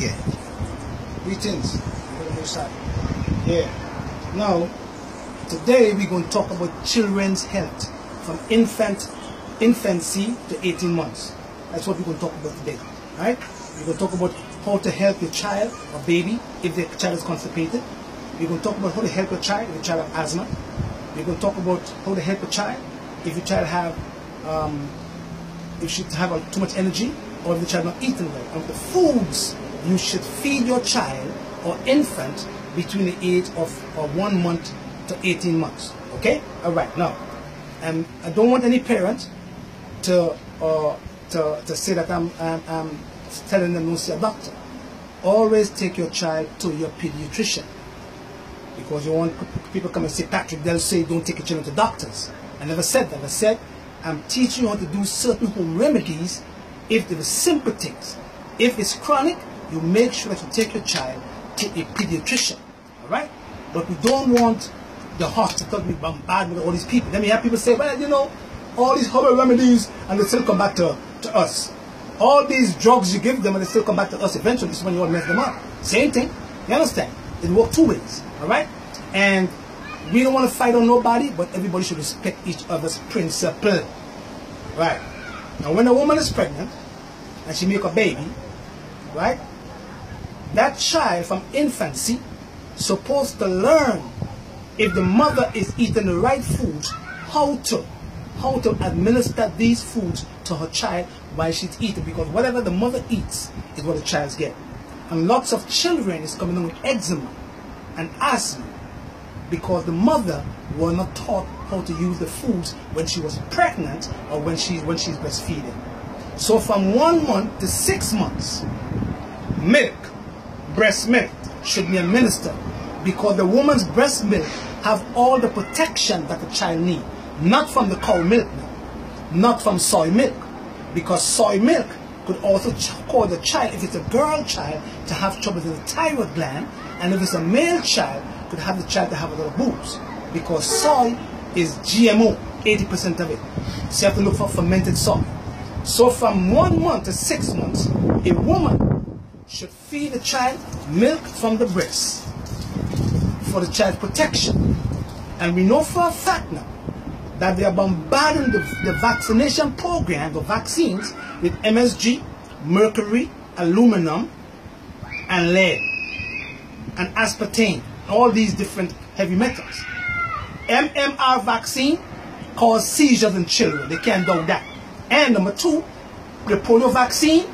Yeah. Greetings. Yeah. Now, today we're going to talk about children's health from infancy to 18 months. That's what we're going to talk about today. Alright? We're going to talk about how to help your child or baby if the child is constipated. We're going to talk about how to help your child if your child has asthma. We're going to talk about how to help your child if your child have if she have too much energy, or if the child not eating well, and the foods you should feed your child or infant between the age of 1 month to 18 months. Okay? Alright, now, I don't want any parent to say that I'm telling them no see a doctor. Always take your child to your pediatrician, because you want people come and say, Patrick, they'll say don't take your children to doctors. I never said that. I said I'm teaching you how to do certain home remedies if there are simple things. If it's chronic, you make sure that you take your child to a pediatrician. Alright? But we don't want the hospital to be bombarded with all these people. Then we have people say, well, you know, all these herbal remedies, and they still come back to us. All these drugs you give them and they still come back to us eventually. This is when you want to mess them up. Same thing. You understand? It works two ways. Alright? And we don't want to fight on nobody, but everybody should respect each other's principle. Right? Now when a woman is pregnant and she make a baby, right? That child from infancy supposed to learn, if the mother is eating the right foods, how to administer these foods to her child while she's eating, because whatever the mother eats is what the child's get. And lots of children is coming down with eczema and asthma because the mother was not taught how to use the foods when she was pregnant or when she's breastfeeding. So from 1 month to 6 months, milk, breast milk should be administered, because the woman's breast milk have all the protection that the child needs. Not from the cow milk, not from soy milk, because soy milk could also cause the child, if it's a girl child, to have trouble with the thyroid gland, and if it's a male child, could have the child to have a lot of boobs, because soy is GMO, 80% of it. So you have to look for fermented soy. So from 1 month to 6 months, a woman should feed the child milk from the breast for the child's protection. And we know for a fact now that they are bombarding the vaccination program, the vaccines, with MSG, mercury, aluminum, and lead, and aspartame, all these different heavy metals. MMR vaccine causes seizures in children. They can't do that. And number 2, the polio vaccine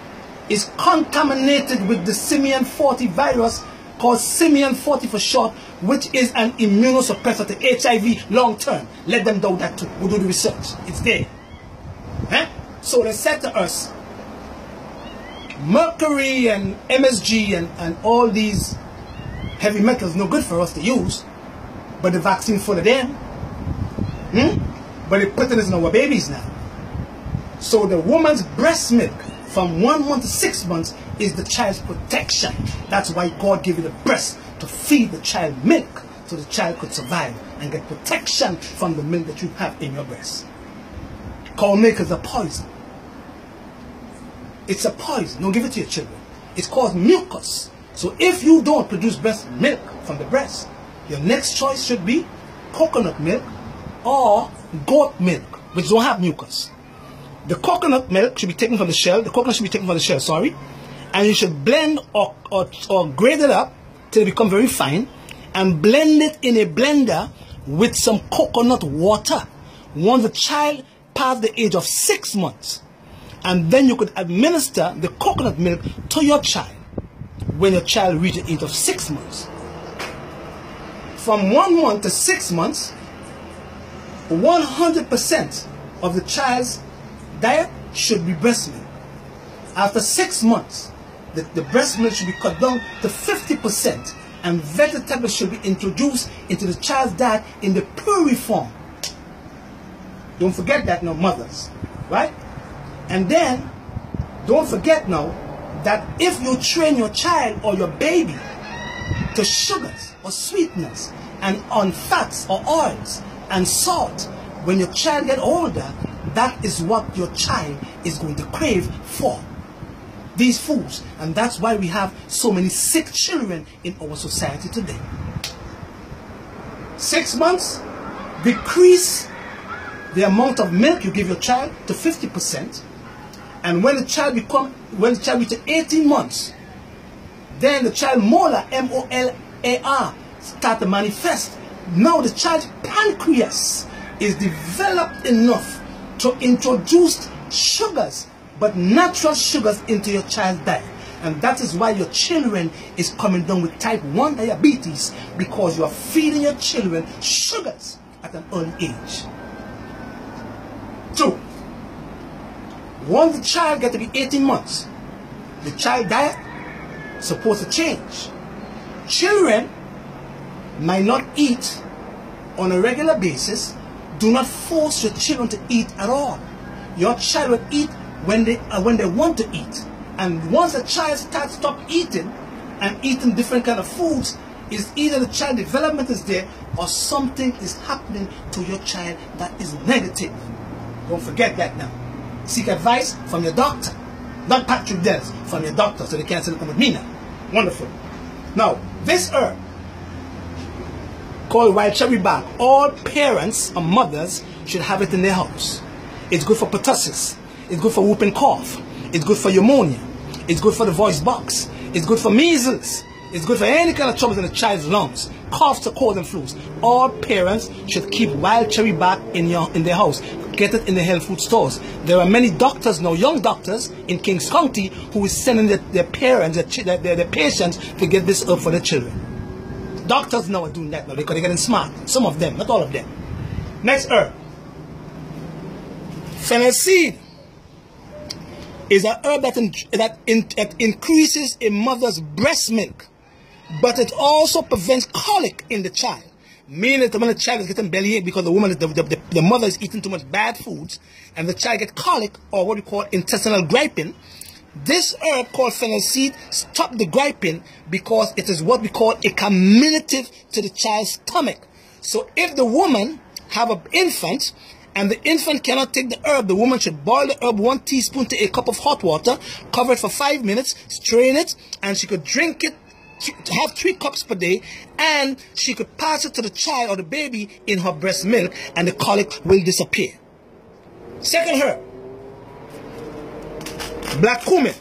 is contaminated with the Simian 40 virus, called Simian 40 for short, which is an immunosuppressor to HIV long term. Let them do that too. We'll do the research. It's there. So they said to us, mercury and MSG and all these heavy metals no good for us to use, but the vaccine full of them. But they're putting this in our babies now. So the woman's breast milk from 1 month to 6 months is the child's protection. That's why God gave you the breast, to feed the child milk so the child could survive and get protection from the milk that you have in your breast. Cow milk is a poison. It's a poison. Don't give it to your children. It's called mucus. So if you don't produce breast milk from the breast, your next choice should be coconut milk or goat milk, which don't have mucus. The coconut milk should be taken from the shell. The coconut should be taken from the shell, sorry. And you should blend or grate it up till it becomes very fine, and blend it in a blender with some coconut water once the child passed the age of 6 months. And then you could administer the coconut milk to your child when your child reaches the age of 6 months. From 1 month to 6 months, 100% of the child's diet should be breast milk. After 6 months, the breast milk should be cut down to 50%, and vegetables should be introduced into the child's diet in the puree form. Don't forget that now, mothers, right? And then, don't forget now that if you train your child or your baby to sugars or sweeteners and on fats or oils and salt, when your child gets older, that is what your child is going to crave for. these foods. And that's why we have so many sick children in our society today. 6 months, decrease the amount of milk you give your child to 50%. And when the child reaches 18 months, then the child molar, M-O-L-A-R, start to manifest. Now the child's pancreas is developed enough to introduce sugars, but natural sugars, into your child's diet. And that is why your children is coming down with type 1 diabetes, because you are feeding your children sugars at an early age. 2. Once the child gets to be 18 months, the child diet supposed to change. Children might not eat on a regular basis. Do not force your children to eat at all. Your child will eat when they want to eat. And once a child starts stop eating and eating different kind of foods, is either the child development is there or something is happening to your child that is negative. Don't forget that now. Seek advice from your doctor. Not Patrick Dells, from your doctor, so they can't say come with me now. Wonderful. Now, this herb called wild cherry bark, all parents or mothers should have it in their house. It's good for pertussis. It's good for whooping cough. It's good for pneumonia. It's good for the voice box. It's good for measles. It's good for any kind of troubles in the child's lungs. Coughs, colds, and flus. All parents should keep wild cherry bark in their house. Get it in the health food stores. There are many doctors now, young doctors in Kings County, who is sending their parents, their patients, to get this herb for their children. Doctors now are doing that now because they're getting smart. Some of them, not all of them. Next herb. Fennel seed is an herb that increases a mother's breast milk, but it also prevents colic in the child. Meaning that when the child is getting bellyache because the mother is eating too much bad foods, and the child gets colic, or what we call intestinal griping, this herb called fennel seed stops the griping because it is what we call a carminative to the child's stomach. So if the woman have an infant and the infant cannot take the herb, the woman should boil the herb 1 teaspoon to a cup of hot water, cover it for 5 minutes, strain it, and she could drink it, have 3 cups per day, and she could pass it to the child or the baby in her breast milk, and the colic will disappear. Second herb, black cumin.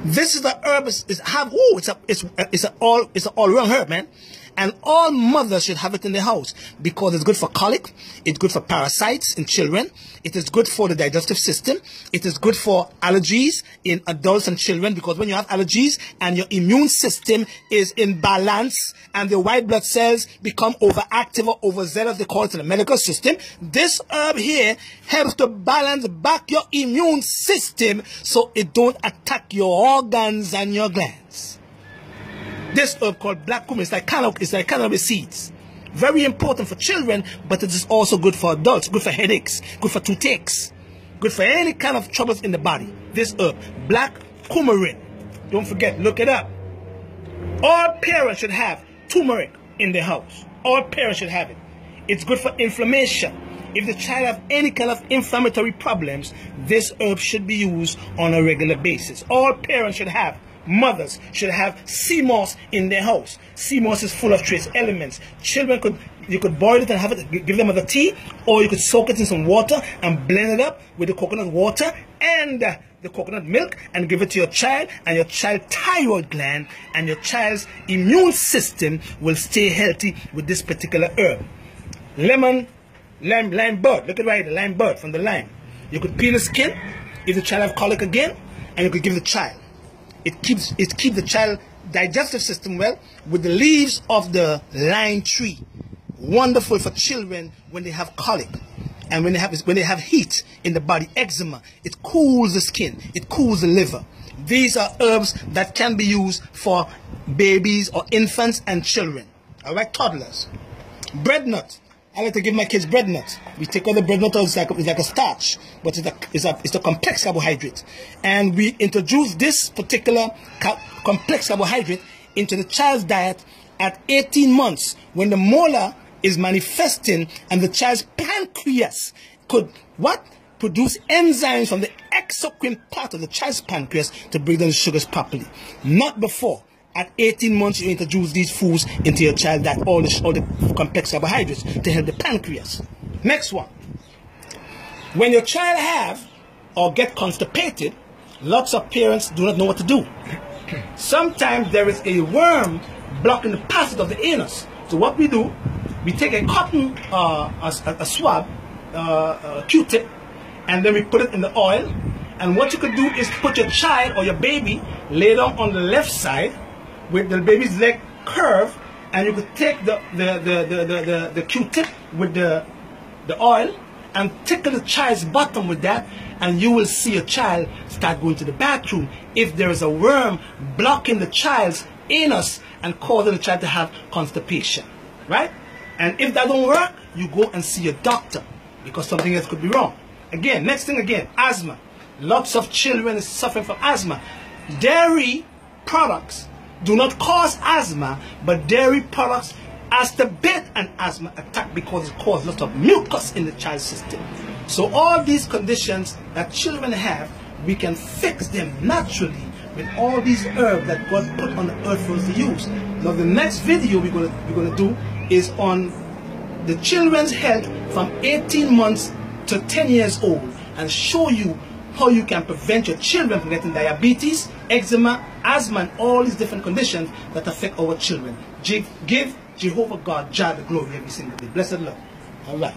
This is the herb. It's an all-round herb, man. And all mothers should have it in their house because it's good for colic, it's good for parasites in children, it is good for the digestive system, it is good for allergies in adults and children, because when you have allergies and your immune system is in balance and the white blood cells become overactive or overzealous, they call it in the medical system, this herb here helps to balance back your immune system so it don't attack your organs and your glands. This herb called black cumin is like cannabis seeds. Very important for children, but it is also good for adults, good for headaches, good for toothaches, good for any kind of troubles in the body. This herb, black coumarin. Don't forget, look it up. All parents should have turmeric in their house. All parents should have it. It's good for inflammation. If the child has any kind of inflammatory problems, this herb should be used on a regular basis. All parents should have. Mothers should have sea moss in their house. Sea moss is full of trace elements. Children you could boil it and have it, give them as a tea, or you could soak it in some water and blend it up with the coconut water and the coconut milk and give it to your child, and your child's thyroid gland and your child's immune system will stay healthy with this particular herb. Lime bud. Look at right, the lime bud from the lime. You could peel the skin if the child have colic again, and you could give the child. It keeps the child's digestive system well with the leaves of the lime tree. Wonderful for children when they have colic and when they have heat in the body, eczema. It cools the skin. It cools the liver. These are herbs that can be used for babies or infants and children. All right, toddlers. Bread nut. I like to give my kids bread nuts. We take all the bread nuts, it's like a starch, but it's a complex carbohydrate. And we introduce this particular complex carbohydrate into the child's diet at 18 months when the molar is manifesting and the child's pancreas could produce enzymes from the exocrine part of the child's pancreas to break down the sugars properly. Not before. At 18 months, you introduce these foods into your child, that all the complex carbohydrates to help the pancreas. Next one. When your child have or get constipated, lots of parents do not know what to do. Sometimes there is a worm blocking the passage of the anus. So what we do, we take a cotton, a swab, a Q-tip, and then we put it in the oil. And what you could do is put your child or your baby lay down on the left side with the baby's leg curved, and you could take the Q-tip with the oil and tickle the child's bottom with that, and you will see a child start going to the bathroom if there is a worm blocking the child's anus and causing the child to have constipation, right? And if that don't work, you go and see a doctor because something else could be wrong. Again, next thing again, asthma. Lots of children is suffering from asthma. Dairy products do not cause asthma, but dairy products exacerbate an asthma attack because it causes lots of mucus in the child's system. So all these conditions that children have, we can fix them naturally with all these herbs that God put on the earth for us to use. Now the next video we're gonna do is on the children's health from 18 months to 10 years old, and show you how you can prevent your children from getting diabetes, eczema, asthma, and all these different conditions that affect our children. Give Jehovah God, Jah, the glory every single day. Blessed Lord. All right.